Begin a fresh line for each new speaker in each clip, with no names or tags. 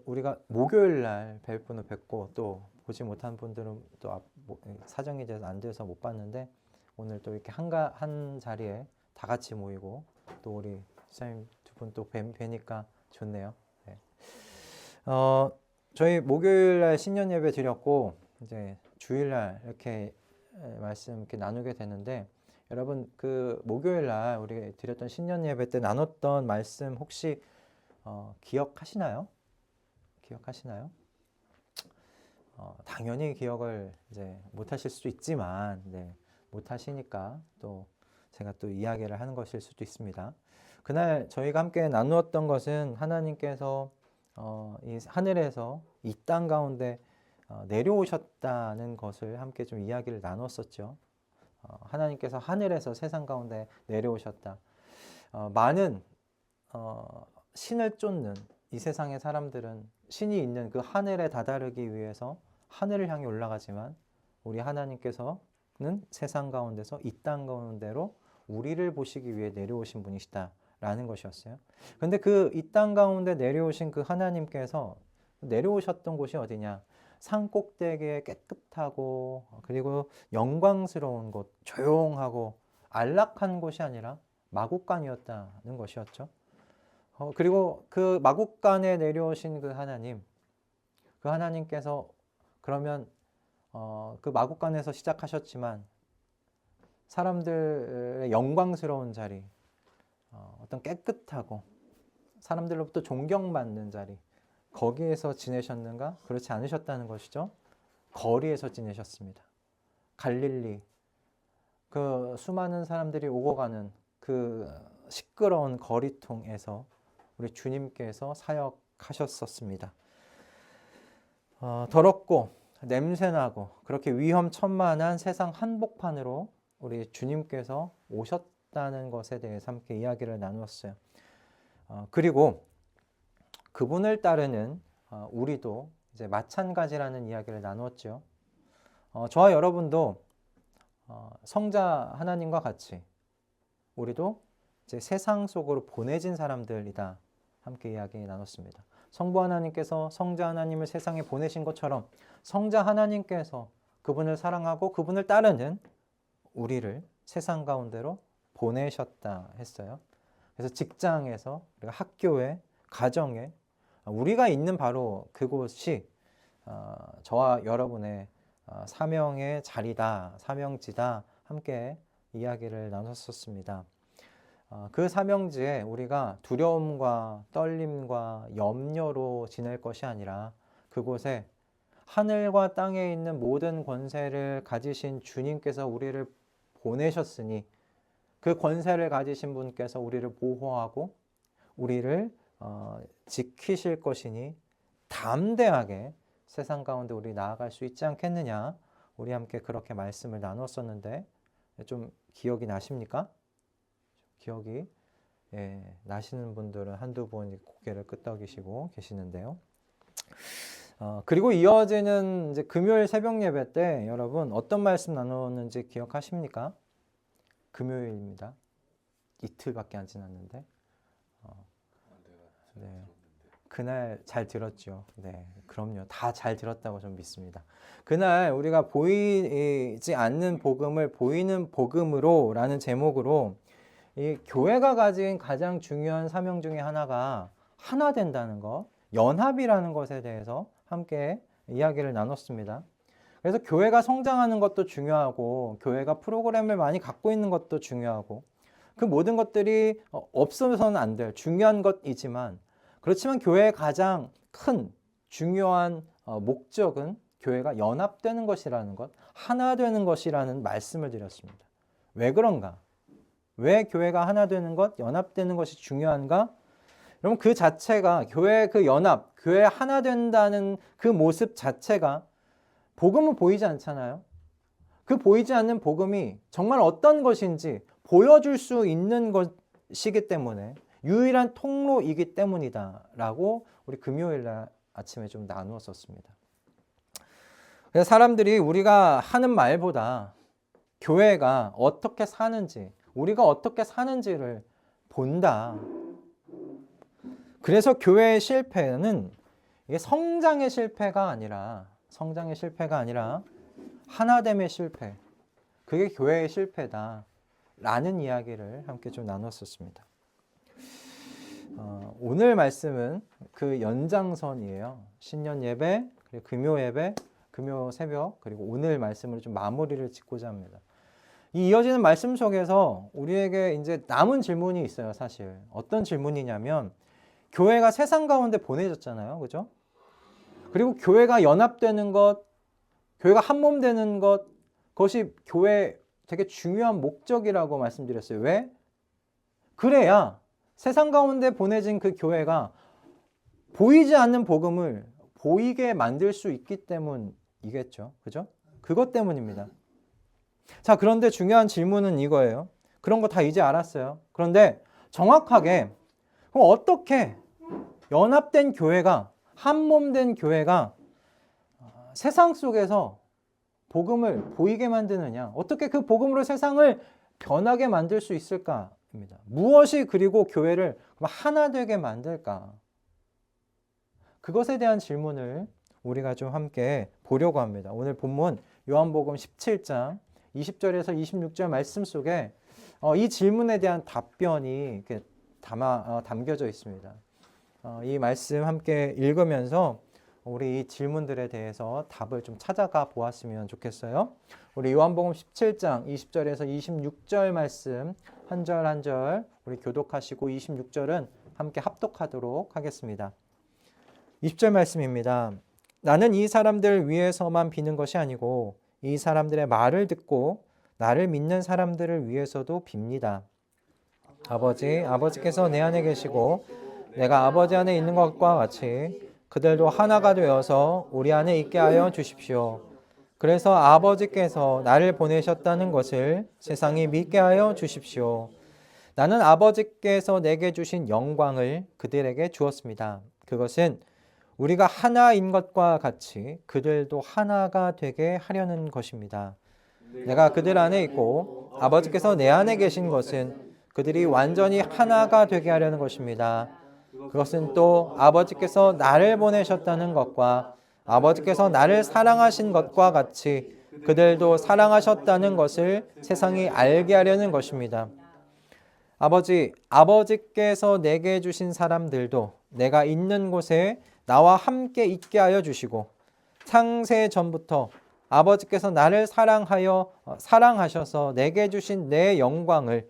우리가 목요일 날 뵐 분을 뵙고 또 보지 못한 분들은 또 사정이 안 돼서 못 봤는데 오늘 또 이렇게 한 자리에 다 같이 모이고 또 우리 집사님 두 분 또 뵈니까 좋네요. 네. 저희 목요일 날 신년 예배 드렸고 이제 주일 날 이렇게 말씀 이렇게 나누게 되는데 여러분 그 목요일 날 우리 드렸던 신년 예배 때 나눴던 말씀 혹시 기억하시나요? 기억하시나요? 당연히 기억을 이제 못 하실 수도 있지만, 네, 못 하시니까 또 제가 또 이야기를 하는 것일 수도 있습니다. 그날 저희가 함께 나누었던 것은 하나님께서 이 하늘에서 이 땅 가운데 내려오셨다는 것을 함께 좀 이야기를 나눴었죠. 하나님께서 하늘에서 세상 가운데 내려오셨다. 많은 신을 쫓는 이 세상의 사람들은 신이 있는 그 하늘에 다다르기 위해서 하늘을 향해 올라가지만 우리 하나님께서는 세상 가운데서 이 땅 가운데로 우리를 보시기 위해 내려오신 분이시다라는 것이었어요. 근데 그 이 땅 가운데 내려오신 그 하나님께서 내려오셨던 곳이 어디냐? 산 꼭대기에 깨끗하고 그리고 영광스러운 곳, 조용하고 안락한 곳이 아니라 마국간이었다는 것이었죠. 그리고 그 마국간에 내려오신 그 하나님께서 그러면 그 마국간에서 시작하셨지만 사람들의 영광스러운 자리, 어떤 깨끗하고 사람들로부터 존경받는 자리, 거기에서 지내셨는가? 그렇지 않으셨다는 것이죠. 거리에서 지내셨습니다. 갈릴리, 그 수많은 사람들이 오고 가는 그 시끄러운 거리통에서 우리 주님께서 사역하셨었습니다. 더럽고 냄새나고 그렇게 위험천만한 세상 한복판으로 우리 주님께서 오셨다는 것에 대해서 함께 이야기를 나누었어요. 그리고 그분을 따르는 우리도 이제 마찬가지라는 이야기를 나누었죠. 저와 여러분도 성자 하나님과 같이 우리도 이제 세상 속으로 보내진 사람들이다. 함께 이야기 나눴습니다. 성부 하나님께서 성자 하나님을 세상에 보내신 것처럼 성자 하나님께서 그분을 사랑하고 그분을 따르는 우리를 세상 가운데로 보내셨다 했어요. 그래서 직장에서, 그리고 학교에, 가정에 우리가 있는 바로 그곳이 저와 여러분의 사명의 자리다, 사명지다 함께 이야기를 나눴었습니다. 그 사명지에 우리가 두려움과 떨림과 염려로 지낼 것이 아니라 그곳에 하늘과 땅에 있는 모든 권세를 가지신 주님께서 우리를 보내셨으니 그 권세를 가지신 분께서 우리를 보호하고 우리를 지키실 것이니 담대하게 세상 가운데 우리 나아갈 수 있지 않겠느냐. 우리 함께 그렇게 말씀을 나눴었는데 좀 기억이 나십니까? 기억이 나시는 분들은 한두 분 고개를 끄덕이시고 계시는데요. 그리고 이어지는 이제 금요일 새벽 예배 때 여러분 어떤 말씀 나눴는지 기억하십니까? 금요일입니다. 이틀밖에 안 지났는데 네. 그날 잘 들었죠. 네, 그럼요. 다 잘 들었다고 좀 믿습니다. 그날 우리가 보이지 않는 복음을 보이는 복음으로 라는 제목으로 이 교회가 가진 가장 중요한 사명 중에 하나가 하나 된다는 것, 연합이라는 것에 대해서 함께 이야기를 나눴습니다. 그래서 교회가 성장하는 것도 중요하고 교회가 프로그램을 많이 갖고 있는 것도 중요하고 그 모든 것들이 없어서는 안 될 중요한 것이지만 그렇지만 교회의 가장 큰 중요한 목적은 교회가 연합되는 것이라는 것, 하나 되는 것이라는 말씀을 드렸습니다. 왜 그런가? 왜 교회가 하나 되는 것, 연합되는 것이 중요한가? 여러분 그 자체가 교회의 그 연합, 교회 하나 된다는 그 모습 자체가 복음은 보이지 않잖아요. 그 보이지 않는 복음이 정말 어떤 것인지 보여줄 수 있는 것이기 때문에 유일한 통로이기 때문이다 라고 우리 금요일 날 아침에 좀 나누었었습니다. 그래서 사람들이 우리가 하는 말보다 교회가 어떻게 사는지, 우리가 어떻게 사는지를 본다. 그래서 교회의 실패는 이게 성장의 실패가 아니라 하나됨의 실패. 그게 교회의 실패다라는 이야기를 함께 좀 나눴었습니다. 오늘 말씀은 그 연장선이에요. 신년 예배, 그리고 금요 예배, 금요 새벽, 그리고 오늘 말씀으로 좀 마무리를 짓고자 합니다. 이 이어지는 말씀 속에서 우리에게 이제 남은 질문이 있어요, 사실. 어떤 질문이냐면, 교회가 세상 가운데 보내졌잖아요, 그죠? 그리고 교회가 연합되는 것, 교회가 한몸 되는 것, 그것이 교회의 되게 중요한 목적이라고 말씀드렸어요. 왜? 그래야 세상 가운데 보내진 그 교회가 보이지 않는 복음을 보이게 만들 수 있기 때문이겠죠. 그죠? 그것 때문입니다. 자, 그런데 중요한 질문은 이거예요. 그런 거 다 이제 알았어요. 그런데 정확하게 그럼 어떻게 연합된 교회가, 한몸된 교회가 세상 속에서 복음을 보이게 만드느냐, 어떻게 그 복음으로 세상을 변하게 만들 수 있을까입니다. 무엇이 그리고 교회를 하나 되게 만들까? 그것에 대한 질문을 우리가 좀 함께 보려고 합니다. 오늘 본문 요한복음 17장 20절에서 26절 말씀 속에 이 질문에 대한 답변이 이렇게 담겨져 있습니다. 이 말씀 함께 읽으면서 우리 이 질문들에 대해서 답을 좀 찾아가 보았으면 좋겠어요. 우리 요한복음 17장 20절에서 26절 말씀 한 절 한 절 우리 교독하시고 26절은 함께 합독하도록 하겠습니다. 20절 말씀입니다. 나는 이 사람들 위해서만 비는 것이 아니고 이 사람들의 말을 듣고 나를 믿는 사람들을 위해서도 빕니다. 아버지께서 내 안에 계시고 내가 아버지 안에 있는 것과 같이 그들도 하나가 되어서 우리 안에 있게 하여 주십시오. 그래서 아버지께서 나를 보내셨다는 것을 세상이 믿게 하여 주십시오. 나는 아버지께서 내게 주신 영광을 그들에게 주었습니다. 그것은 우리가 하나인 것과 같이 그들도 하나가 되게 하려는 것입니다. 내가 그들 안에 있고 아버지께서 내 안에 계신 것은 그들이 완전히 하나가 되게 하려는 것입니다. 그것은 또 아버지께서 나를 보내셨다는 것과 아버지께서 나를 사랑하신 것과 같이 그들도 사랑하셨다는 것을 세상이 알게 하려는 것입니다. 아버지께서 내게 주신 사람들도 내가 있는 곳에 나와 함께 있게 하여 주시고 창세 전부터 아버지께서 나를 사랑하셔서 내게 주신 내 영광을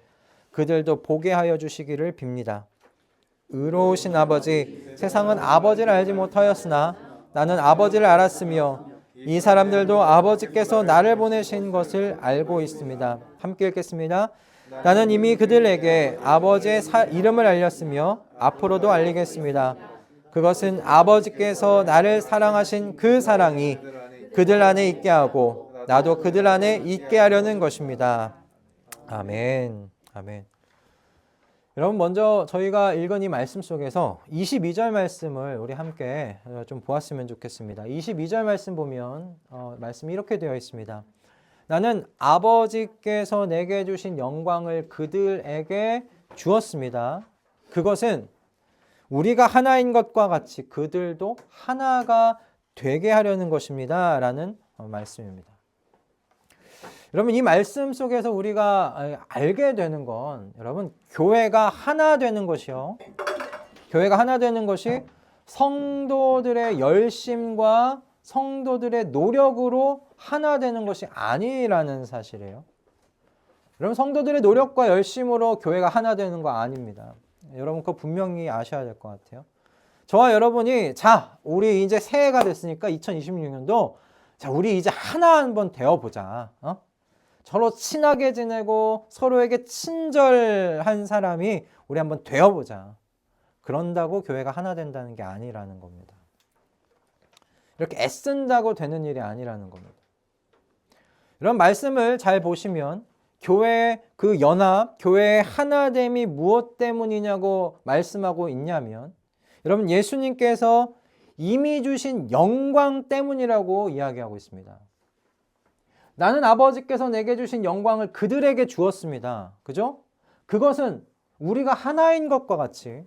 그들도 보게 하여 주시기를 빕니다. 의로우신 아버지, 세상은 아버지를 알지 못하였으나 나는 아버지를 알았으며 이 사람들도 아버지께서 나를 보내신 것을 알고 있습니다. 함께 읽겠습니다. 나는 이미 그들에게 아버지의 이름을 알렸으며 앞으로도 알리겠습니다. 그것은 아버지께서 나를 사랑하신 그 사랑이 그들 안에 있게 하고 나도 그들 안에 있게 하려는 것입니다. 아멘. 아멘. 여러분, 먼저 저희가 읽은 이 말씀 속에서 22절 말씀을 우리 함께 좀 보았으면 좋겠습니다. 22절 말씀 보면 말씀이 이렇게 되어 있습니다. 나는 아버지께서 내게 주신 영광을 그들에게 주었습니다. 그것은 우리가 하나인 것과 같이 그들도 하나가 되게 하려는 것입니다. 라는 말씀입니다. 여러분, 이 말씀 속에서 우리가 알게 되는 건, 여러분, 교회가 하나 되는 것이요. 교회가 하나 되는 것이 성도들의 열심과 성도들의 노력으로 하나 되는 것이 아니라는 사실이에요. 여러분, 성도들의 노력과 열심으로 교회가 하나 되는 거 아닙니다. 여러분, 그거 분명히 아셔야 될 것 같아요. 저와 여러분이, 우리 이제 새해가 됐으니까 2026년도, 우리 이제 하나 한번 되어보자. 서로 친하게 지내고 서로에게 친절한 사람이 우리 한번 되어보자. 그런다고 교회가 하나 된다는 게 아니라는 겁니다. 이렇게 애쓴다고 되는 일이 아니라는 겁니다. 이런 말씀을 잘 보시면 교회의 그 연합, 교회의 하나됨이 무엇 때문이냐고 말씀하고 있냐면, 여러분, 예수님께서 이미 주신 영광 때문이라고 이야기하고 있습니다. 나는 아버지께서 내게 주신 영광을 그들에게 주었습니다. 그죠? 그것은 우리가 하나인 것과 같이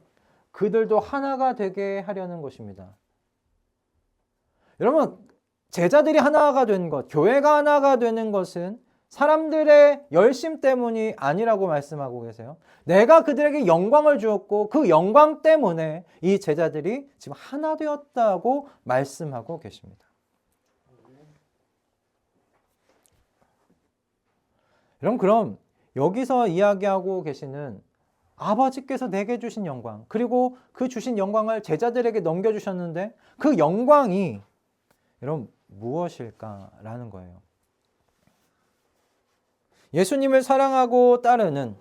그들도 하나가 되게 하려는 것입니다. 여러분, 제자들이 하나가 된 것, 교회가 하나가 되는 것은 사람들의 열심 때문이 아니라고 말씀하고 계세요. 내가 그들에게 영광을 주었고 그 영광 때문에 이 제자들이 지금 하나 되었다고 말씀하고 계십니다. 그럼 여기서 이야기하고 계시는 아버지께서 내게 주신 영광, 그리고 그 주신 영광을 제자들에게 넘겨주셨는데 그 영광이 여러분 무엇일까라는 거예요. 예수님을 사랑하고 따르는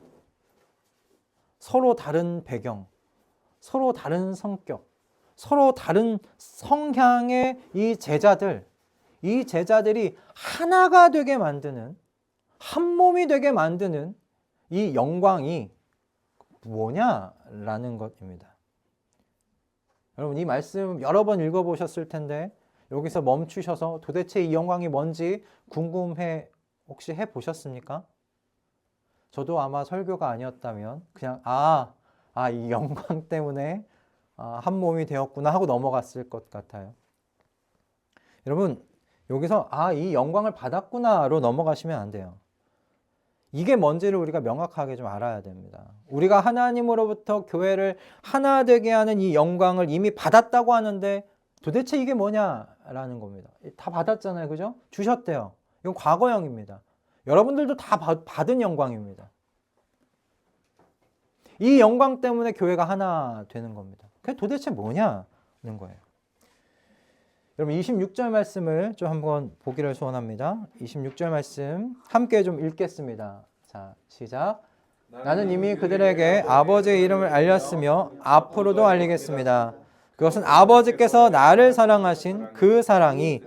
서로 다른 배경, 서로 다른 성격, 서로 다른 성향의 이 제자들이 하나가 되게 만드는, 한 몸이 되게 만드는 이 영광이 뭐냐라는 것입니다. 여러분, 이 말씀 여러 번 읽어보셨을 텐데 여기서 멈추셔서 도대체 이 영광이 뭔지 궁금해 혹시 해보셨습니까? 저도 아마 설교가 아니었다면 그냥 이 영광 때문에 한 몸이 되었구나 하고 넘어갔을 것 같아요. 여러분, 여기서 이 영광을 받았구나로 넘어가시면 안 돼요. 이게 뭔지를 우리가 명확하게 좀 알아야 됩니다. 우리가 하나님으로부터 교회를 하나 되게 하는 이 영광을 이미 받았다고 하는데 도대체 이게 뭐냐라는 겁니다. 다 받았잖아요. 그죠? 주셨대요. 이건 과거형입니다. 여러분들도 다 받은 영광입니다. 이 영광 때문에 교회가 하나 되는 겁니다. 그게 도대체 뭐냐는 거예요. 여러분 26절 말씀을 좀 한번 보기를 소원합니다. 26절 말씀 함께 좀 읽겠습니다. 자, 시작. 나는 이미 그들에게 아버지의 이름을 알렸으며 앞으로도 알리겠습니다. 그것은 아버지께서 나를 사랑하신 그 사랑이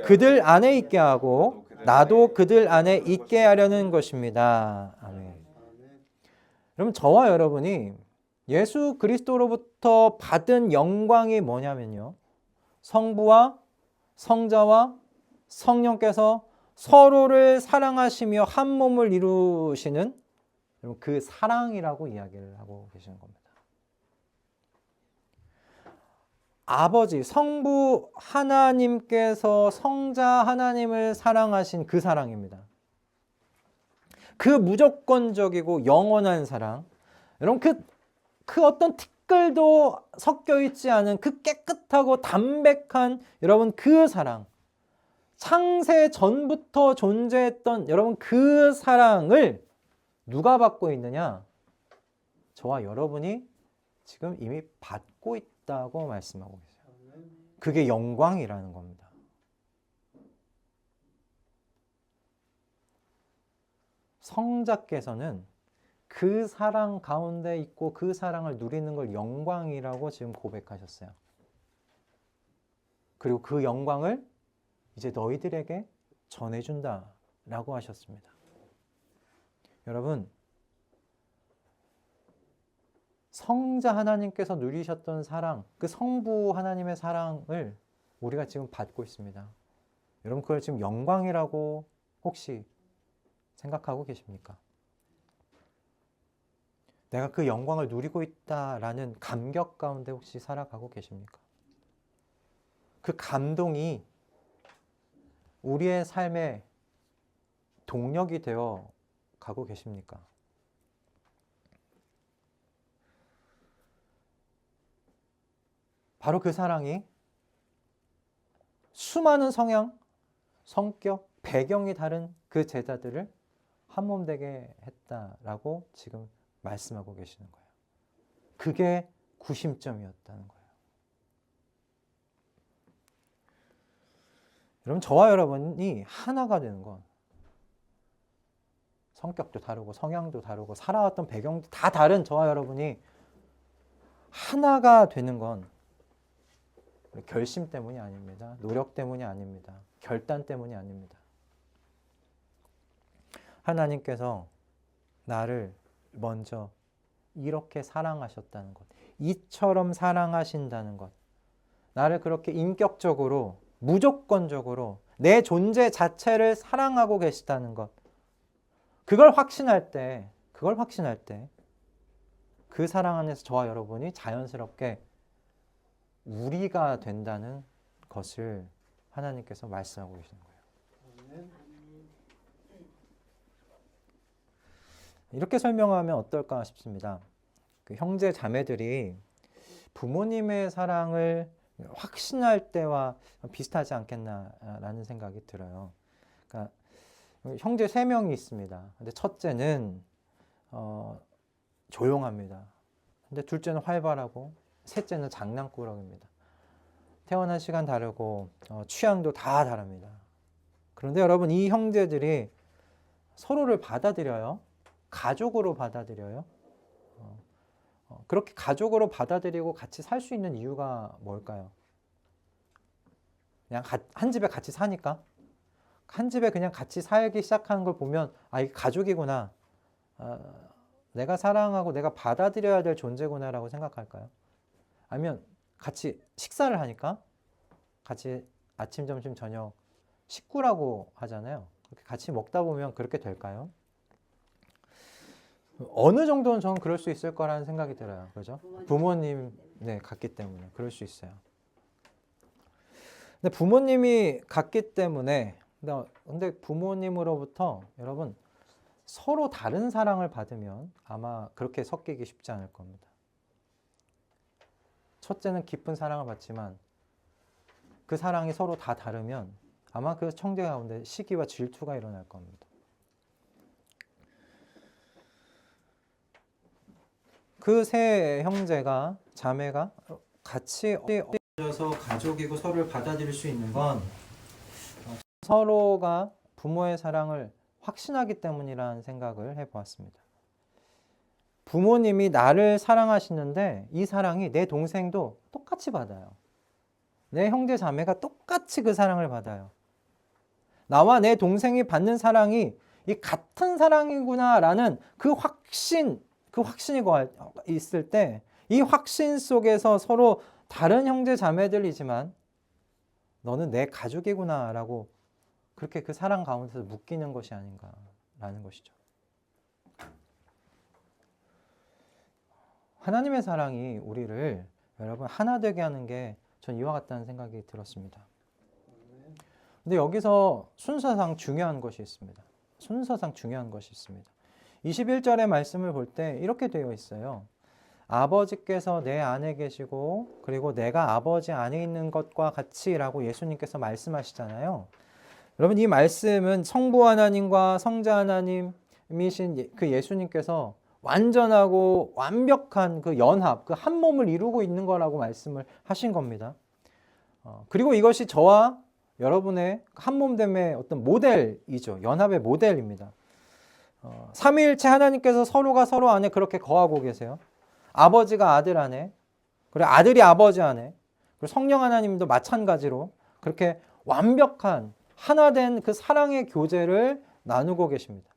그들 안에 있게 하고 나도 그들 안에 있게 하려는 것입니다. 아멘. 여러분, 저와 여러분이 예수 그리스도로부터 받은 영광이 뭐냐면요, 성부와 성자와 성령께서 서로를 사랑하시며 한 몸을 이루시는 그 사랑이라고 이야기를 하고 계시는 겁니다. 아버지, 성부 하나님께서 성자 하나님을 사랑하신 그 사랑입니다. 그 무조건적이고 영원한 사랑. 여러분, 그 어떤 티끌도 섞여 있지 않은 그 깨끗하고 담백한 여러분 그 사랑. 창세 전부터 존재했던 여러분 그 사랑을 누가 받고 있느냐? 저와 여러분이 지금 이미 받고 있다고 말씀하고 계세요. 그게 영광이라는 겁니다. 성자께서는 그 사랑 가운데 있고 그 사랑을 누리는 걸 영광이라고 지금 고백하셨어요. 그리고 그 영광을 이제 너희들에게 전해준다라고 하셨습니다. 여러분, 성자 하나님께서 누리셨던 사랑, 그 성부 하나님의 사랑을 우리가 지금 받고 있습니다. 여러분, 그걸 지금 영광이라고 혹시 생각하고 계십니까? 내가 그 영광을 누리고 있다라는 감격 가운데 혹시 살아가고 계십니까? 그 감동이 우리의 삶의 동력이 되어 가고 계십니까? 바로 그 사랑이 수많은 성향, 성격, 배경이 다른 그 제자들을 한 몸 되게 했다라고 지금 말씀하고 계시는 거예요. 그게 구심점이었다는 거예요. 여러분, 저와 여러분이 하나가 되는 건 성격도 다르고 성향도 다르고 살아왔던 배경도 다 다른 저와 여러분이 하나가 되는 건 결심 때문이 아닙니다. 노력 때문이 아닙니다. 결단 때문이 아닙니다. 하나님께서 나를 먼저 이렇게 사랑하셨다는 것, 이처럼 사랑하신다는 것, 나를 그렇게 인격적으로, 무조건적으로 내 존재 자체를 사랑하고 계시다는 것, 그걸 확신할 때 그 사랑 안에서 저와 여러분이 자연스럽게 우리가 된다는 것을 하나님께서 말씀하고 계시는 거예요. 이렇게 설명하면 어떨까 싶습니다. 그 형제 자매들이 부모님의 사랑을 확신할 때와 비슷하지 않겠나라는 생각이 들어요. 그러니까 형제 3명이 있습니다. 근데 첫째는 조용합니다. 근데 둘째는 활발하고 셋째는 장난꾸러기입니다. 태어난 시간 다르고 취향도 다 다릅니다. 그런데 여러분, 이 형제들이 서로를 받아들여요. 가족으로 받아들여요. 그렇게 가족으로 받아들이고 같이 살 수 있는 이유가 뭘까요? 그냥 한 집에 같이 사니까? 한 집에 그냥 같이 살기 시작하는 걸 보면 이게 가족이구나. 내가 사랑하고 내가 받아들여야 될 존재구나라고 생각할까요? 아니면 같이 식사를 하니까? 같이 아침, 점심, 저녁 식구라고 하잖아요. 그렇게 같이 먹다 보면 그렇게 될까요? 어느 정도는 저는 그럴 수 있을 거라는 생각이 들어요. 그죠? 부모님, 같기 때문에 그럴 수 있어요. 근데 부모님이 같기 때문에, 근데 부모님으로부터 여러분 서로 다른 사랑을 받으면 아마 그렇게 섞이기 쉽지 않을 겁니다. 첫째는 깊은 사랑을 받지만 그 사랑이 서로 다 다르면 아마 그 형제 가운데 시기와 질투가 일어날 겁니다. 그 세 형제가, 자매가 같이 얹어서 가족이고 서로를 받아들일 수 있는 건 서로가 부모의 사랑을 확신하기 때문이라는 생각을 해보았습니다. 부모님이 나를 사랑하시는데 이 사랑이 내 동생도 똑같이 받아요. 내 형제 자매가 똑같이 그 사랑을 받아요. 나와 내 동생이 받는 사랑이 이 같은 사랑이구나라는 그 확신이 있을 때 이 확신 속에서 서로 다른 형제 자매들이지만 너는 내 가족이구나라고 그렇게 그 사랑 가운데서 묶이는 것이 아닌가라는 것이죠. 하나님의 사랑이 우리를 여러분 하나 되게 하는 게 전 이와 같다는 생각이 들었습니다. 근데 여기서 순서상 중요한 것이 있습니다. 21절의 말씀을 볼 때 이렇게 되어 있어요. 아버지께서 내 안에 계시고 그리고 내가 아버지 안에 있는 것과 같이라고 예수님께서 말씀하시잖아요. 여러분, 이 말씀은 성부 하나님과 성자 하나님이신 그 예수님께서 완전하고 완벽한 그 연합, 그 한 몸을 이루고 있는 거라고 말씀을 하신 겁니다. 그리고 이것이 저와 여러분의 한 몸됨의 어떤 모델이죠. 연합의 모델입니다. 삼위일체 하나님께서 서로가 서로 안에 그렇게 거하고 계세요. 아버지가 아들 안에, 그리고 아들이 아버지 안에, 그리고 성령 하나님도 마찬가지로 그렇게 완벽한 하나된 그 사랑의 교제를 나누고 계십니다.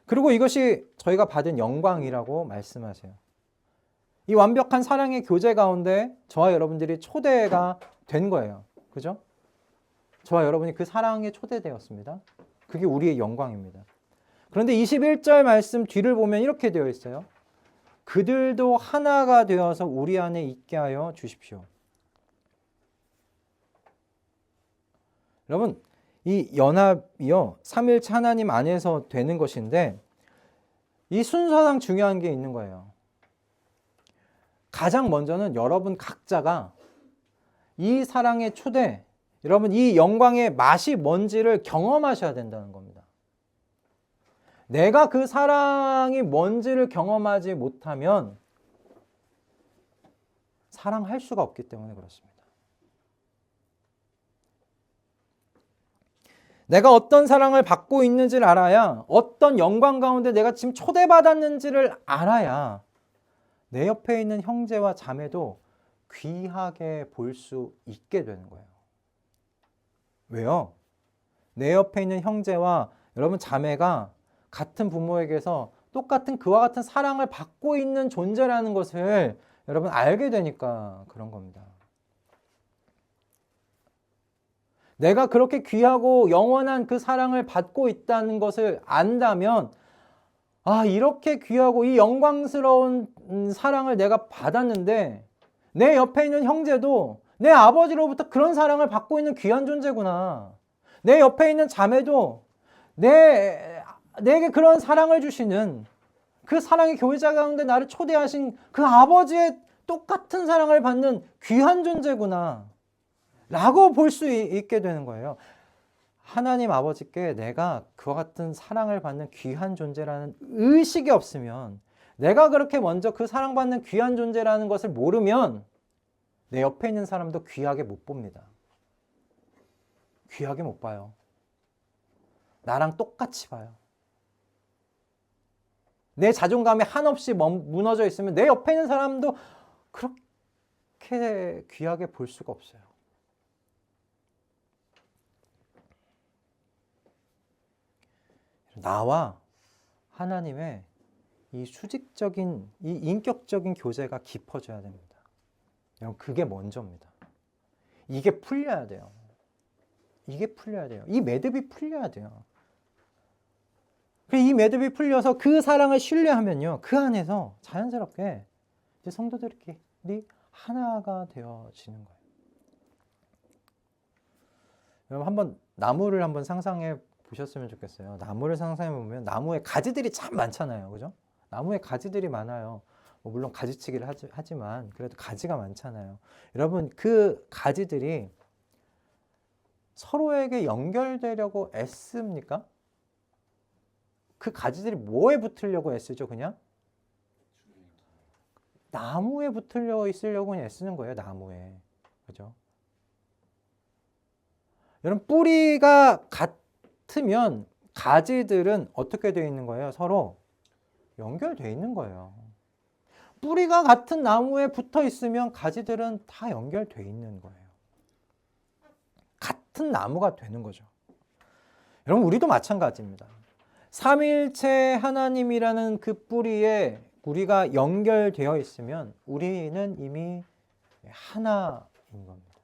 그리고 이것이 저희가 받은 영광이라고 말씀하세요. 이 완벽한 사랑의 교제 가운데 저와 여러분들이 초대가 된 거예요. 그죠? 저와 여러분이 그 사랑에 초대되었습니다. 그게 우리의 영광입니다. 그런데 21절 말씀 뒤를 보면 이렇게 되어 있어요. 그들도 하나가 되어서 우리 안에 있게 하여 주십시오. 여러분, 이 연합이요, 삼위일체 하나님 안에서 되는 것인데 이 순서상 중요한 게 있는 거예요. 가장 먼저는 여러분 각자가 이 사랑의 초대, 여러분 이 영광의 맛이 뭔지를 경험하셔야 된다는 겁니다. 내가 그 사랑이 뭔지를 경험하지 못하면 사랑할 수가 없기 때문에 그렇습니다. 내가 어떤 사랑을 받고 있는지를 알아야, 어떤 영광 가운데 내가 지금 초대받았는지를 알아야 내 옆에 있는 형제와 자매도 귀하게 볼 수 있게 되는 거예요. 왜요? 내 옆에 있는 형제와 여러분 자매가 같은 부모에게서 똑같은 그와 같은 사랑을 받고 있는 존재라는 것을 여러분 알게 되니까 그런 겁니다. 내가 그렇게 귀하고 영원한 그 사랑을 받고 있다는 것을 안다면, 이렇게 귀하고 이 영광스러운 사랑을 내가 받았는데 내 옆에 있는 형제도 내 아버지로부터 그런 사랑을 받고 있는 귀한 존재구나. 내 옆에 있는 자매도 내게 그런 사랑을 주시는, 그 사랑의 교회자 가운데 나를 초대하신 그 아버지의 똑같은 사랑을 받는 귀한 존재구나 라고 볼 수 있게 되는 거예요. 하나님 아버지께 내가 그와 같은 사랑을 받는 귀한 존재라는 의식이 없으면, 내가 그렇게 먼저 그 사랑받는 귀한 존재라는 것을 모르면 내 옆에 있는 사람도 귀하게 못 봅니다. 귀하게 못 봐요. 나랑 똑같이 봐요. 내 자존감이 한없이 무너져 있으면 내 옆에 있는 사람도 그렇게 귀하게 볼 수가 없어요. 나와 하나님의 이 수직적인, 이 인격적인 교제가 깊어져야 됩니다. 여러분, 그게 먼저입니다. 이게 풀려야 돼요. 이게 풀려야 돼요. 이 매듭이 풀려야 돼요. 이 매듭이 풀려서 그 사랑을 신뢰하면요, 그 안에서 자연스럽게 이제 성도들끼리 하나가 되어지는 거예요. 여러분, 한번 나무를 한번 상상해 보셨으면 좋겠어요. 나무를 상상해 보면 나무에 가지들이 참 많잖아요. 그죠? 나무에 가지들이 많아요. 물론 가지치기를 하지만 그래도 가지가 많잖아요. 여러분, 그 가지들이 서로에게 연결되려고 애씁니까? 그 가지들이 뭐에 붙으려고 애쓰죠? 그냥 나무에 붙으려고 있으려고 그냥 애쓰는 거예요. 나무에. 그죠? 여러분, 뿌리가 같으면 가지들은 어떻게 되어 있는 거예요? 서로 연결되어 있는 거예요. 뿌리가 같은 나무에 붙어 있으면 가지들은 다 연결되어 있는 거예요. 같은 나무가 되는 거죠. 여러분, 우리도 마찬가지입니다. 삼위일체 하나님이라는 그 뿌리에 우리가 연결되어 있으면 우리는 이미 하나인 겁니다.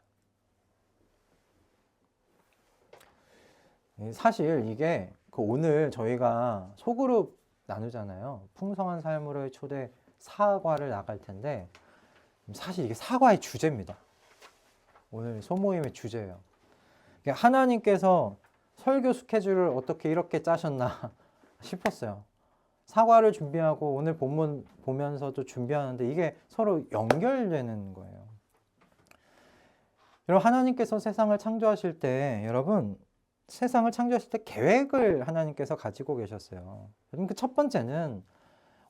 사실 이게 오늘 저희가 소그룹 나누잖아요. 풍성한 삶으로의 초대 사과를 나갈 텐데, 사실 이게 사과의 주제입니다. 오늘 소모임의 주제예요. 하나님께서 설교 스케줄을 어떻게 이렇게 짜셨나 싶었어요. 사과를 준비하고 오늘 본문 보면서도 준비하는데 이게 서로 연결되는 거예요. 여러분, 하나님께서 세상을 창조하실 때, 여러분, 세상을 창조하실 때 계획을 하나님께서 가지고 계셨어요. 그 첫 번째는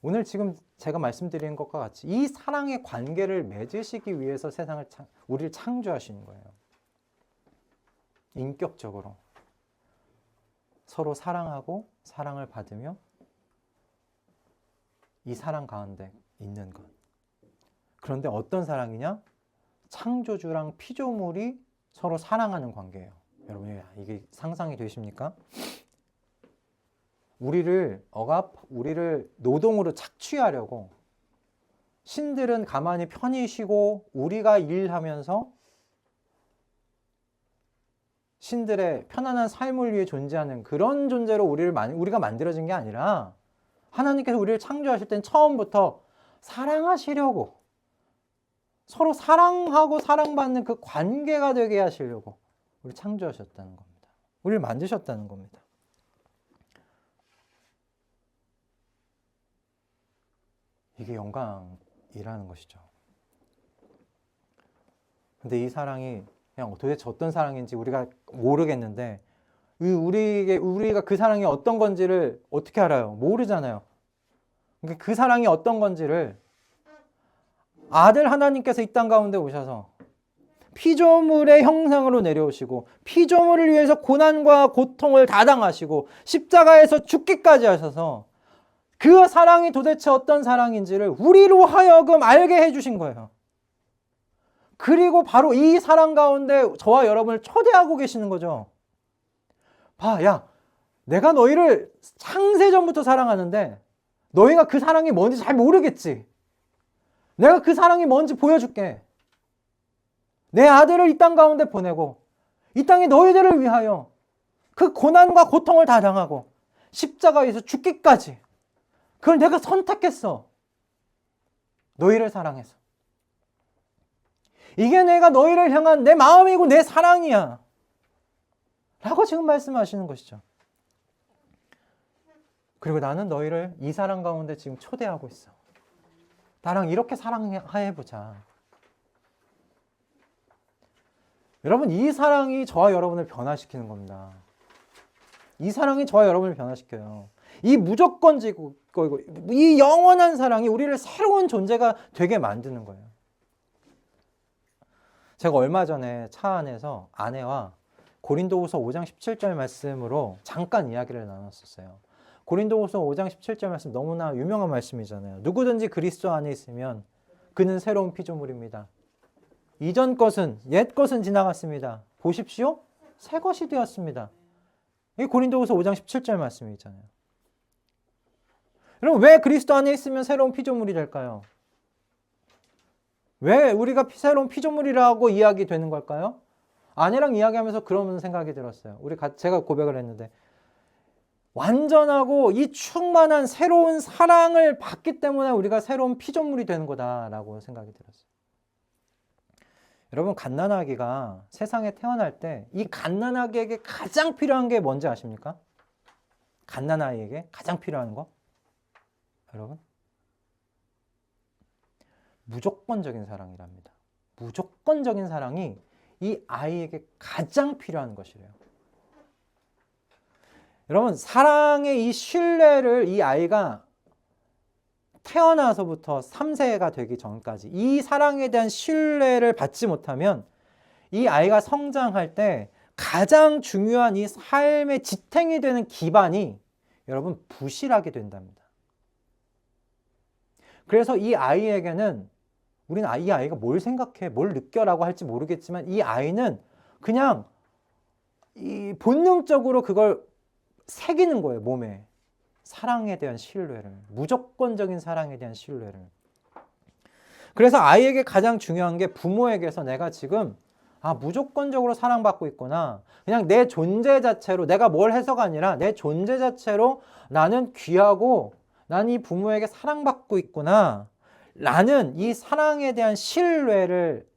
오늘 지금 제가 말씀드린 것과 같이 이 사랑의 관계를 맺으시기 위해서 우리를 창조하신 거예요. 인격적으로 서로 사랑하고 사랑을 받으며 이 사랑 가운데 있는 것. 그런데 어떤 사랑이냐? 창조주랑 피조물이 서로 사랑하는 관계예요. 여러분, 이게 상상이 되십니까? 우리를 노동으로 착취하려고 신들은 가만히 편히 쉬고 우리가 일하면서 신들의 편안한 삶을 위해 존재하는 그런 존재로 우리가 만들어진 게 아니라, 하나님께서 우리를 창조하실 땐 처음부터 사랑하시려고, 서로 사랑하고 사랑받는 그 관계가 되게 하시려고 우리를 창조하셨다는 겁니다. 우리를 만드셨다는 겁니다. 이게 영광이라는 것이죠. 근데 이 사랑이 그냥 도대체 어떤 사랑인지 우리가 모르겠는데, 우리가 그 사랑이 어떤 건지를 어떻게 알아요? 모르잖아요. 그러니까 그 사랑이 어떤 건지를 아들 하나님께서 이 땅 가운데 오셔서 피조물의 형상으로 내려오시고 피조물을 위해서 고난과 고통을 다 당하시고 십자가에서 죽기까지 하셔서 그 사랑이 도대체 어떤 사랑인지를 우리로 하여금 알게 해주신 거예요. 그리고 바로 이 사랑 가운데 저와 여러분을 초대하고 계시는 거죠. 봐, 야, 내가 너희를 창세전부터 사랑하는데 너희가 그 사랑이 뭔지 잘 모르겠지. 내가 그 사랑이 뭔지 보여줄게. 내 아들을 이 땅 가운데 보내고 이 땅에 너희들을 위하여 그 고난과 고통을 다 당하고 십자가에서 죽기까지, 그걸 내가 선택했어. 너희를 사랑해서. 이게 내가 너희를 향한 내 마음이고 내 사랑이야. 라고 지금 말씀하시는 것이죠. 그리고 나는 너희를 이 사랑 가운데 지금 초대하고 있어. 나랑 이렇게 사랑해보자. 여러분, 이 사랑이 저와 여러분을 변화시키는 겁니다. 이 사랑이 저와 여러분을 변화시켜요. 이 무조건적이고 이 영원한 사랑이 우리를 새로운 존재가 되게 만드는 거예요. 제가 얼마 전에 차 안에서 아내와 고린도후서 5장 17절 말씀으로 잠깐 이야기를 나눴었어요. 고린도후서 5장 17절 말씀 너무나 유명한 말씀이잖아요. 누구든지 그리스도 안에 있으면 그는 새로운 피조물입니다. 이전 것은 옛 것은 지나갔습니다. 보십시오. 새 것이 되었습니다. 이게 고린도후서 5장 17절 말씀이 있잖아요. 여러분, 왜 그리스도 안에 있으면 새로운 피조물이 될까요? 왜 우리가 새로운 피조물이라고 이야기되는 걸까요? 아내랑 이야기하면서 그런 생각이 들었어요. 제가 고백을 했는데 완전하고 이 충만한 새로운 사랑을 받기 때문에 우리가 새로운 피조물이 되는 거다라고 생각이 들었어요. 여러분, 갓난아기가 세상에 태어날 때 이 갓난아기에게 가장 필요한 게 뭔지 아십니까? 갓난아이에게 가장 필요한 거? 여러분, 무조건적인 사랑이랍니다. 무조건적인 사랑이 이 아이에게 가장 필요한 것이래요. 여러분, 사랑의 이 신뢰를 이 아이가 태어나서부터 3세가 되기 전까지 이 사랑에 대한 신뢰를 받지 못하면 이 아이가 성장할 때 가장 중요한 이 삶의 지탱이 되는 기반이 여러분 부실하게 된답니다. 그래서 이 아이에게는 우리는 이 아이가 뭘 생각해, 뭘 느껴라고 할지 모르겠지만 이 아이는 그냥 이 본능적으로 그걸 새기는 거예요, 몸에. 사랑에 대한 신뢰를, 무조건적인 사랑에 대한 신뢰를. 그래서 아이에게 가장 중요한 게 부모에게서 내가 지금 무조건적으로 사랑받고 있구나. 그냥 내 존재 자체로, 내가 뭘 해서가 아니라 내 존재 자체로 나는 귀하고 난 이 부모에게 사랑받고 있구나. 라는 이 사랑에 대한 신뢰를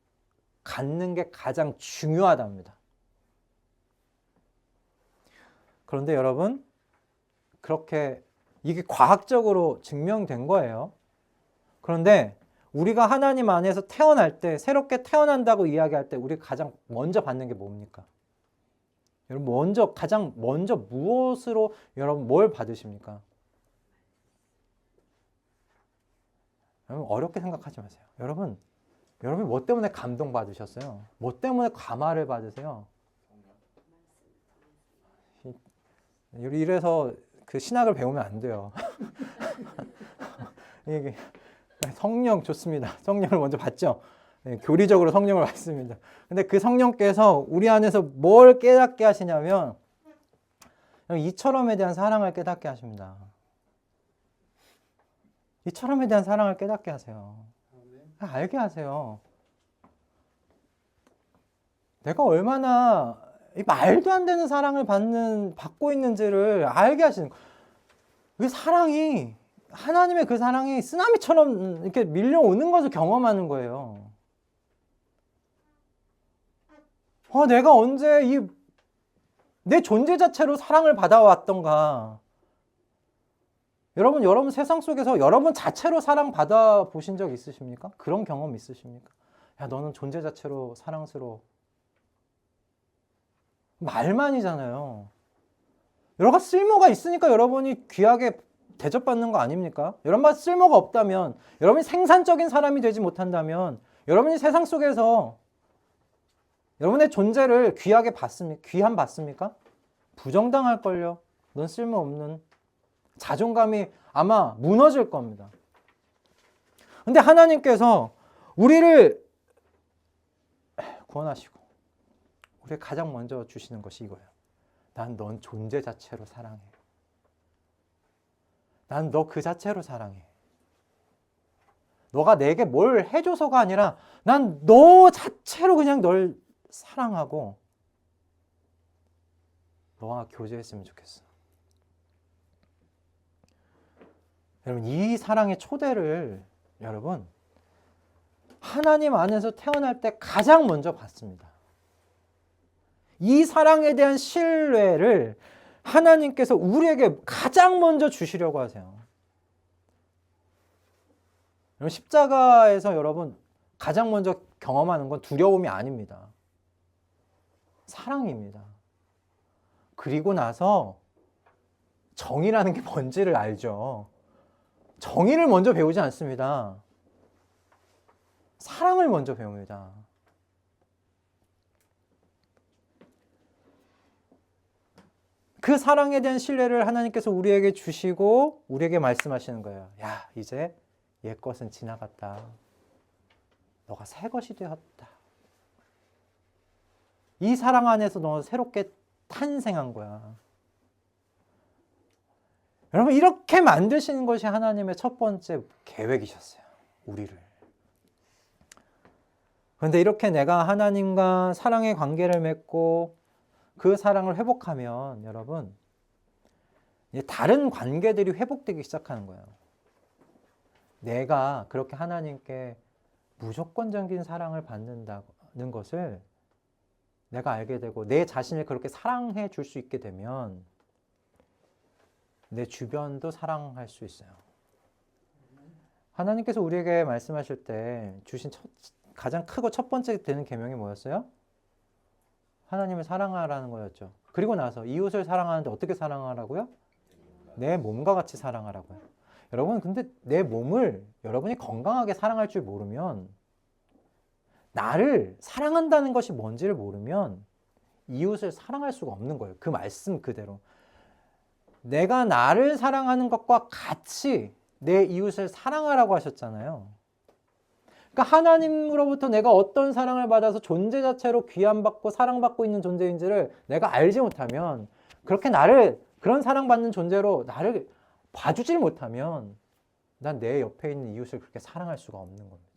갖는 게 가장 중요하답니다. 그런데 여러분, 그렇게 이게 과학적으로 증명된 거예요. 그런데 우리가 하나님 안에서 태어날 때, 새롭게 태어난다고 이야기할 때 우리 가장 먼저 받는 게 뭡니까? 여러분, 가장 먼저 무엇으로 여러분 뭘 받으십니까? 여러분, 어렵게 생각하지 마세요. 여러분 뭐 때문에 감동받으셨어요? 뭐 때문에 감화를 받으세요? 이래서 그 신학을 배우면 안 돼요. 이게 성령 좋습니다. 성령을 먼저 받죠. 네, 교리적으로 성령을 받습니다. 근데 그 성령께서 우리 안에서 뭘 깨닫게 하시냐면 이처럼에 대한 사랑을 깨닫게 하십니다. 이처럼에 대한 사랑을 깨닫게 하세요. 알게 하세요. 내가 얼마나 말도 안 되는 사랑을 받고 있는지를 알게 하시는 거예요. 그 사랑이, 하나님의 그 사랑이 쓰나미처럼 이렇게 밀려오는 것을 경험하는 거예요. 내가 언제 내 존재 자체로 사랑을 받아왔던가. 여러분 세상 속에서 여러분 자체로 사랑 받아보신 적 있으십니까? 그런 경험 있으십니까? 야, 너는 존재 자체로 사랑스러워. 말만이잖아요. 여러 가지 쓸모가 있으니까 여러분이 귀하게 대접받는 거 아닙니까? 여러분 쓸모가 없다면, 여러분이 생산적인 사람이 되지 못한다면 여러분이 세상 속에서 여러분의 존재를 귀하게 귀한 받습니까? 부정당할걸요. 넌 쓸모없는. 자존감이 아마 무너질 겁니다. 근데 하나님께서 우리를 구원하시고 우리 가장 먼저 주시는 것이 이거예요. 난 넌 존재 자체로 사랑해. 난 너 그 자체로 사랑해. 너가 내게 뭘 해줘서가 아니라 난 너 자체로 그냥 널 사랑하고 너와 교제했으면 좋겠어. 여러분, 이 사랑의 초대를 여러분 하나님 안에서 태어날 때 가장 먼저 받습니다. 이 사랑에 대한 신뢰를 하나님께서 우리에게 가장 먼저 주시려고 하세요. 십자가에서 여러분 가장 먼저 경험하는 건 두려움이 아닙니다. 사랑입니다. 그리고 나서 정의라는 게 뭔지를 알죠. 정의를 먼저 배우지 않습니다. 사랑을 먼저 배웁니다. 그 사랑에 대한 신뢰를 하나님께서 우리에게 주시고 우리에게 말씀하시는 거예요. 야, 이제 옛 것은 지나갔다. 너가 새 것이 되었다. 이 사랑 안에서 너 새롭게 탄생한 거야. 여러분, 이렇게 만드시는 것이 하나님의 첫 번째 계획이셨어요. 우리를. 그런데 이렇게 내가 하나님과 사랑의 관계를 맺고 그 사랑을 회복하면 여러분, 다른 관계들이 회복되기 시작하는 거예요. 내가 그렇게 하나님께 무조건적인 사랑을 받는다는 것을 내가 알게 되고 내 자신을 그렇게 사랑해 줄 수 있게 되면 내 주변도 사랑할 수 있어요. 하나님께서 우리에게 말씀하실 때 주신 가장 크고 첫 번째 되는 계명이 뭐였어요? 하나님을 사랑하라는 거였죠. 그리고 나서 이웃을 사랑하는데 어떻게 사랑하라고요? 내 몸과 같이 사랑하라고요. 여러분, 근데 내 몸을 여러분이 건강하게 사랑할 줄 모르면, 나를 사랑한다는 것이 뭔지를 모르면 이웃을 사랑할 수가 없는 거예요. 그 말씀 그대로. 내가 나를 사랑하는 것과 같이 내 이웃을 사랑하라고 하셨잖아요. 그러니까 하나님으로부터 내가 어떤 사랑을 받아서 존재 자체로 귀함받고 사랑받고 있는 존재인지를 내가 알지 못하면, 그렇게 나를 그런 사랑받는 존재로 나를 봐주질 못하면 난 내 옆에 있는 이웃을 그렇게 사랑할 수가 없는 겁니다.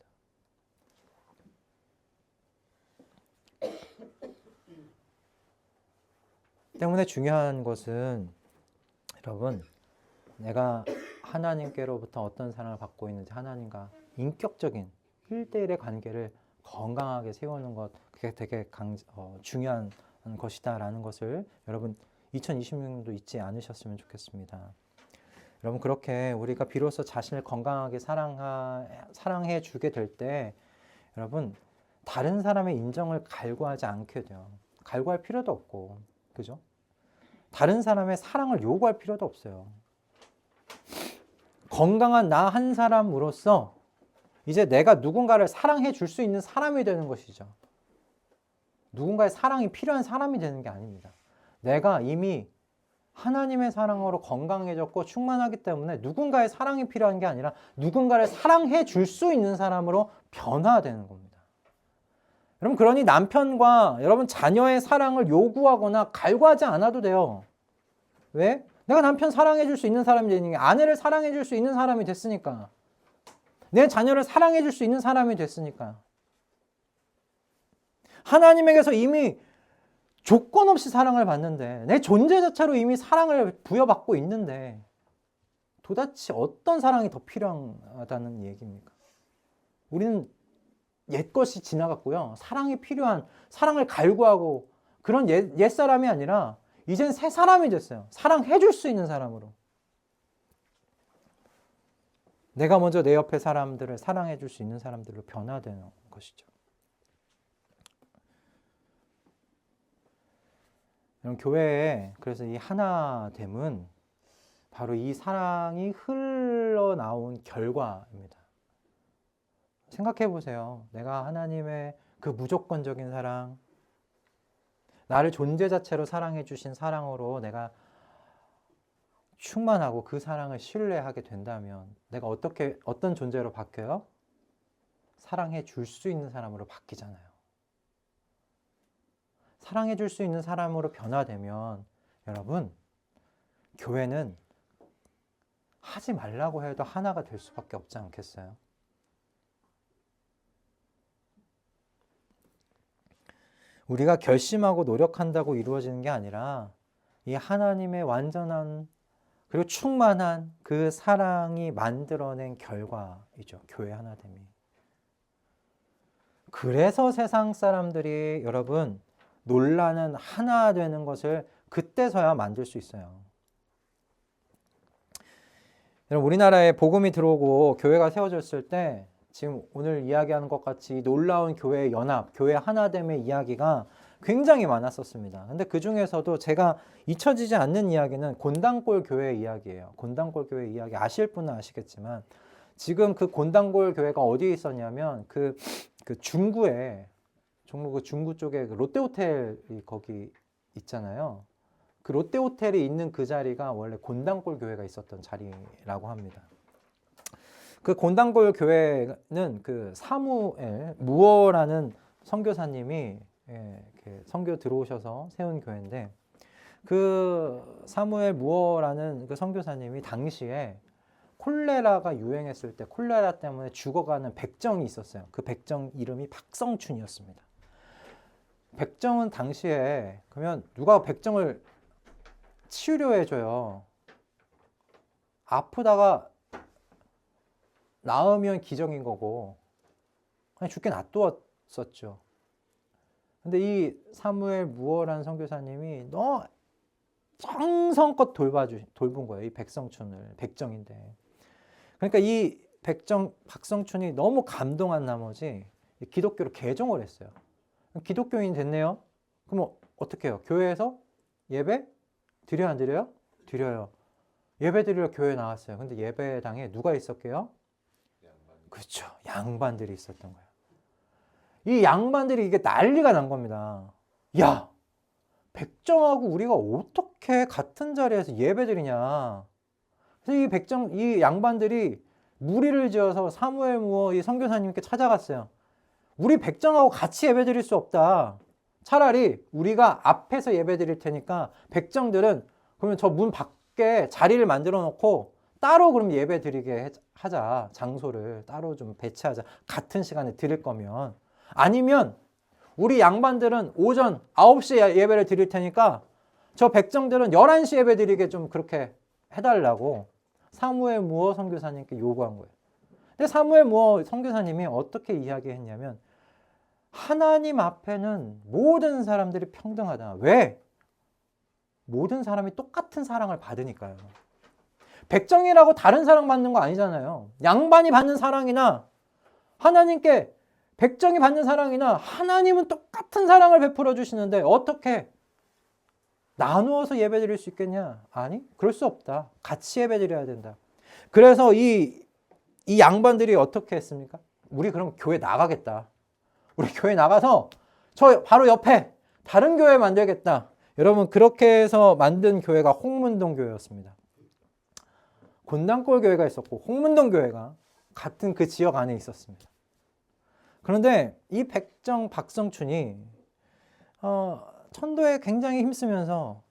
때문에 중요한 것은 여러분, 내가 하나님께로부터 어떤 사랑을 받고 있는지, 하나님과 인격적인 1대1의 관계를 건강하게 세우는 것, 그게 되게 중요한 것이다라는 것을 여러분 2026년도 잊지 않으셨으면 좋겠습니다. 여러분, 그렇게 우리가 비로소 자신을 건강하게 사랑해 주게 될 때 여러분, 다른 사람의 인정을 갈구하지 않게 돼요. 갈구할 필요도 없고, 그죠? 다른 사람의 사랑을 요구할 필요도 없어요. 건강한 나 한 사람으로서 이제 내가 누군가를 사랑해 줄 수 있는 사람이 되는 것이죠. 누군가의 사랑이 필요한 사람이 되는 게 아닙니다. 내가 이미 하나님의 사랑으로 건강해졌고 충만하기 때문에 누군가의 사랑이 필요한 게 아니라 누군가를 사랑해 줄 수 있는 사람으로 변화되는 겁니다. 여러분, 그러니 남편과 여러분 자녀의 사랑을 요구하거나 갈구하지 않아도 돼요. 왜? 내가 남편 사랑해 줄 수 있는 사람이 되니까, 아내를 사랑해 줄 수 있는 사람이 됐으니까, 내 자녀를 사랑해 줄 수 있는 사람이 됐으니까. 하나님에게서 이미 조건 없이 사랑을 받는데, 내 존재 자체로 이미 사랑을 부여받고 있는데 도대체 어떤 사랑이 더 필요하다는 얘기입니까? 우리는 옛것이 지나갔고요. 사랑이 필요한, 사랑을 갈구하고 그런 옛사람이 아니라 이젠 새 사람이 됐어요. 사랑해 줄 수 있는 사람으로. 내가 먼저 내 옆에 사람들을 사랑해 줄 수 있는 사람들로 변화되는 것이죠. 교회에 그래서 이 하나됨은 바로 이 사랑이 흘러나온 결과입니다. 생각해 보세요. 내가 하나님의 그 무조건적인 사랑, 나를 존재 자체로 사랑해 주신 사랑으로 내가 충만하고 그 사랑을 신뢰하게 된다면 내가 어떤 존재로 바뀌어요? 사랑해 줄 수 있는 사람으로 바뀌잖아요. 사랑해 줄 수 있는 사람으로 변화되면 여러분, 교회는 하지 말라고 해도 하나가 될 수밖에 없지 않겠어요? 우리가 결심하고 노력한다고 이루어지는 게 아니라 이 하나님의 완전한 그리고 충만한 그 사랑이 만들어낸 결과이죠. 교회 하나됨이. 그래서 세상 사람들이 여러분 놀라는 하나 되는 것을 그때서야 만들 수 있어요. 여러분 우리나라에 복음이 들어오고 교회가 세워졌을 때 지금 오늘 이야기하는 것 같이 놀라운 교회의 연합, 교회 하나됨의 이야기가 굉장히 많았었습니다. 근데 그 중에서도 제가 잊혀지지 않는 이야기는 곤단골 교회 이야기예요. 곤단골 교회 이야기 아실 분은 아시겠지만 지금 그 곤단골 교회가 어디에 있었냐면 그 중구에 종로 그 중구 쪽에 그 롯데호텔이 거기 있잖아요. 그 롯데호텔이 있는 그 자리가 원래 곤단골 교회가 있었던 자리라고 합니다. 그 곤단골 교회는 그 사무엘 무어라는 선교사님이 선교 들어오셔서 세운 교회인데 그 사무엘 무어라는 그 선교사님이 당시에 콜레라가 유행했을 때 콜레라 때문에 죽어가는 백정이 있었어요. 그 백정 이름이 박성춘이었습니다. 백정은 당시에 그러면 누가 백정을 치료해줘요. 아프다가 나으면 기적인 거고 그냥 죽게 놔두었었죠. 근데 이 사무엘 무어라는 선교사님이 너무 정성껏 돌본 거예요. 이 백성춘을. 백정인데. 그러니까 이 박성춘이 너무 감동한 나머지 기독교로 개종을 했어요. 기독교인이 됐네요. 그럼 어떻게 해요? 교회에서 예배 드려요, 안 드려요? 드려요. 예배 드리러 교회 나왔어요. 근데 예배당에 누가 있었게요? 그렇죠. 양반들이 있었던 거예요. 이 양반들이 이게 난리가 난 겁니다. 야, 백정하고 우리가 어떻게 같은 자리에서 예배 드리냐. 그래서 이 양반들이 무리를 지어서 사무엘 무어 이 선교사님께 찾아갔어요. 우리 백정하고 같이 예배 드릴 수 없다. 차라리 우리가 앞에서 예배 드릴 테니까 백정들은 그러면 저 문 밖에 자리를 만들어 놓고 따로 그럼 예배 드리게 하자. 장소를 따로 좀 배치하자. 같은 시간에 드릴 거면. 아니면 우리 양반들은 오전 9시에 예배를 드릴 테니까 저 백정들은 11시 예배 드리게 좀 그렇게 해달라고 사무엘 무어 선교사님께 요구한 거예요. 근데 사무엘 무어 선교사님이 어떻게 이야기했냐면 하나님 앞에는 모든 사람들이 평등하다. 왜? 모든 사람이 똑같은 사랑을 받으니까요. 백정이라고 다른 사랑 받는 거 아니잖아요. 양반이 받는 사랑이나 하나님께 백정이 받는 사랑이나 하나님은 똑같은 사랑을 베풀어 주시는데 어떻게 나누어서 예배 드릴 수 있겠냐? 아니, 그럴 수 없다. 같이 예배 드려야 된다. 그래서 이 양반들이 어떻게 했습니까? 우리 그럼 교회 나가겠다. 우리 교회 나가서 저 바로 옆에 다른 교회 만들겠다. 여러분 그렇게 해서 만든 교회가 홍문동 교회였습니다. 곤단골 교회가 있었고 홍문동 교회가 같은 그 지역 안에 있었습니다. 그런데 이 백정 박성춘이 천도에 굉장히 힘쓰면서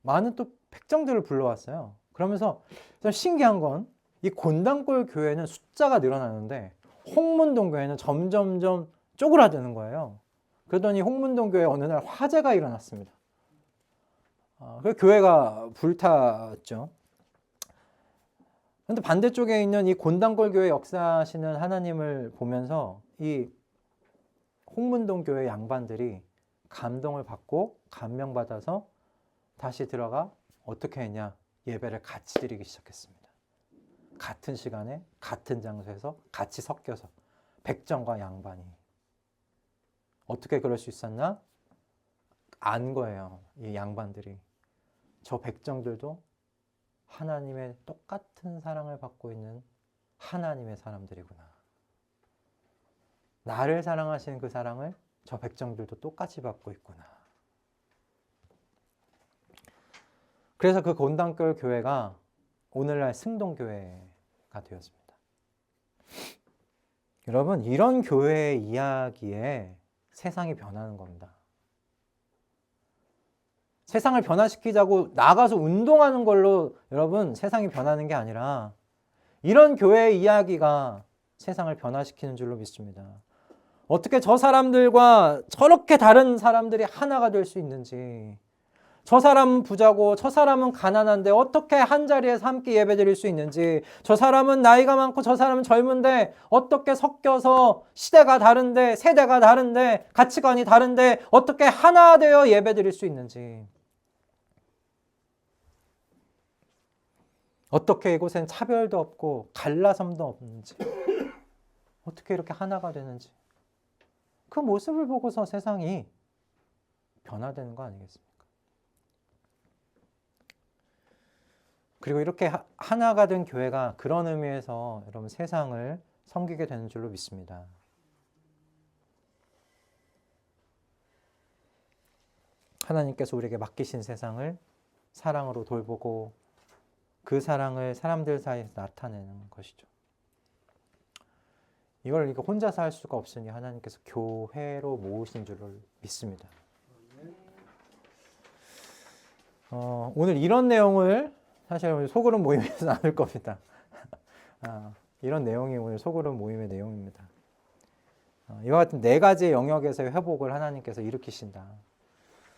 많은 또 백정들을 불러왔어요. 그러면서 좀 신기한 건 이 곤단골 교회는 숫자가 늘어나는데 홍문동 교회는 점점점 쪼그라드는 거예요. 그러더니 홍문동 교회 어느 날 화재가 일어났습니다. 그 교회가 불탔죠. 그런데 반대쪽에 있는 이 곤단골 교회 역사하시는 하나님을 보면서 이 홍문동 교회 양반들이 감동을 받고 감명받아서 다시 들어가 어떻게 했냐? 예배를 같이 드리기 시작했습니다. 같은 시간에 같은 장소에서 같이 섞여서 백정과 양반이. 어떻게 그럴 수 있었나? 안 거예요. 이 양반들이. 저 백정들도 하나님의 똑같은 사랑을 받고 있는 하나님의 사람들이구나. 나를 사랑하시는 그 사랑을 저 백정들도 똑같이 받고 있구나. 그래서 그 곤단골 교회가 오늘날 승동교회가 되었습니다. 여러분, 이런 교회의 이야기에 세상이 변하는 겁니다. 세상을 변화시키자고 나가서 운동하는 걸로 여러분 세상이 변하는 게 아니라 이런 교회의 이야기가 세상을 변화시키는 줄로 믿습니다. 어떻게 저 사람들과 저렇게 다른 사람들이 하나가 될 수 있는지, 저 사람은 부자고 저 사람은 가난한데 어떻게 한 자리에서 함께 예배드릴 수 있는지, 저 사람은 나이가 많고 저 사람은 젊은데 어떻게 섞여서 시대가 다른데 세대가 다른데 가치관이 다른데 어떻게 하나 되어 예배드릴 수 있는지, 어떻게 이곳엔 차별도 없고 갈라섬도 없는지, 어떻게 이렇게 하나가 되는지, 그 모습을 보고서 세상이 변화되는 거 아니겠습니까? 그리고 이렇게 하나가 된 교회가 그런 의미에서 여러분 세상을 섬기게 되는 줄로 믿습니다. 하나님께서 우리에게 맡기신 세상을 사랑으로 돌보고 그 사랑을 사람들 사이에서 나타내는 것이죠. 이걸 혼자서 할 수가 없으니 하나님께서 교회로 모으신 줄을 믿습니다. 오늘 이런 내용을 사실 소그룹 모임에서 나눌 겁니다. 이런 내용이 오늘 소그룹 모임의 내용입니다. 이와 같은 네 가지의 영역에서의 회복을 하나님께서 일으키신다.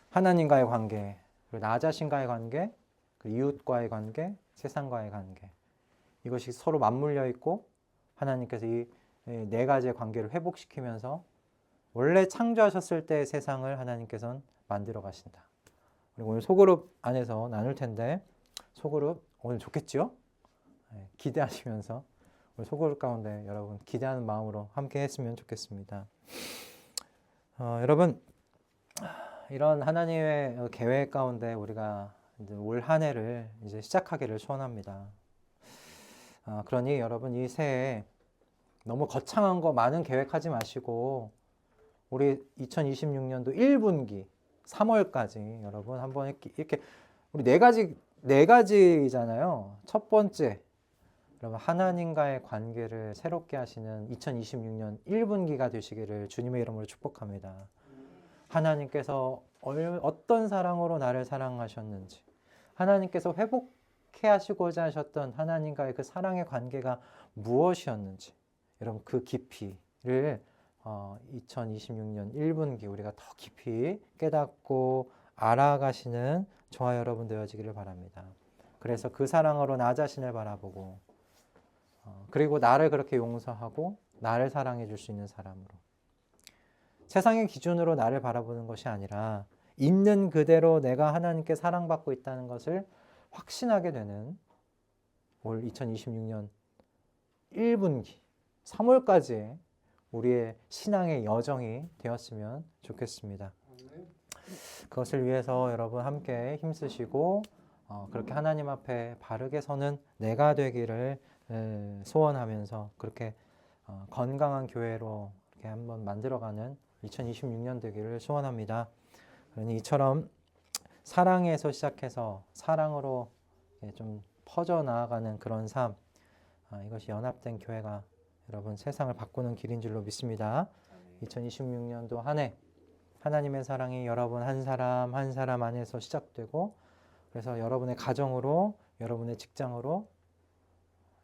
하나님과의 관계, 그리고 나 자신과의 관계, 그리고 이웃과의 관계, 세상과의 관계. 이것이 서로 맞물려 있고 하나님께서 이 네 가지의 관계를 회복시키면서 원래 창조하셨을 때의 세상을 하나님께서는 만들어 가신다. 그리고 오늘 소그룹 안에서 나눌 텐데 소그룹 오늘 좋겠죠? 기대하시면서 오늘 소그룹 가운데 여러분 기대하는 마음으로 함께 했으면 좋겠습니다. 여러분 이런 하나님의 계획 가운데 우리가 이제 올 한 해를 이제 시작하기를 소원합니다. 그러니 여러분 이 새해 너무 거창한 거 많은 계획하지 마시고 우리 2026년도 1분기 3월까지 여러분 한번 이렇게 우리 네 가지잖아요. 첫 번째, 여러분 하나님과의 관계를 새롭게 하시는 2026년 1분기가 되시기를 주님의 이름으로 축복합니다. 하나님께서 어떤 사랑으로 나를 사랑하셨는지, 하나님께서 회복해 하시고자 하셨던 하나님과의 그 사랑의 관계가 무엇이었는지, 여러분 그 깊이를 2026년 1분기 우리가 더 깊이 깨닫고 알아가시는 저와 여러분 되어지기를 바랍니다. 그래서 그 사랑으로 나 자신을 바라보고 그리고 나를 그렇게 용서하고 나를 사랑해 줄 수 있는 사람으로, 세상의 기준으로 나를 바라보는 것이 아니라 있는 그대로 내가 하나님께 사랑받고 있다는 것을 확신하게 되는 올 2026년 1분기 3월까지의 우리의 신앙의 여정이 되었으면 좋겠습니다. 그것을 위해서 여러분 함께 힘쓰시고 그렇게 하나님 앞에 바르게 서는 내가 되기를 소원하면서 그렇게 건강한 교회로 이렇게 한번 만들어가는 2026년 되기를 소원합니다. 그러니 이처럼 사랑에서 시작해서 사랑으로 좀 퍼져나가는 그런 삶, 이것이 연합된 교회가 여러분 세상을 바꾸는 길인 줄로 믿습니다. 2026년도 한 해 하나님의 사랑이 여러분 한 사람 한 사람 안에서 시작되고, 그래서 여러분의 가정으로, 여러분의 직장으로,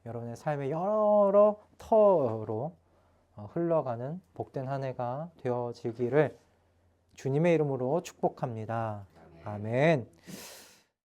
여러분의 삶의 여러 터로 흘러가는 복된 한 해가 되어지기를 주님의 이름으로 축복합니다. 아멘.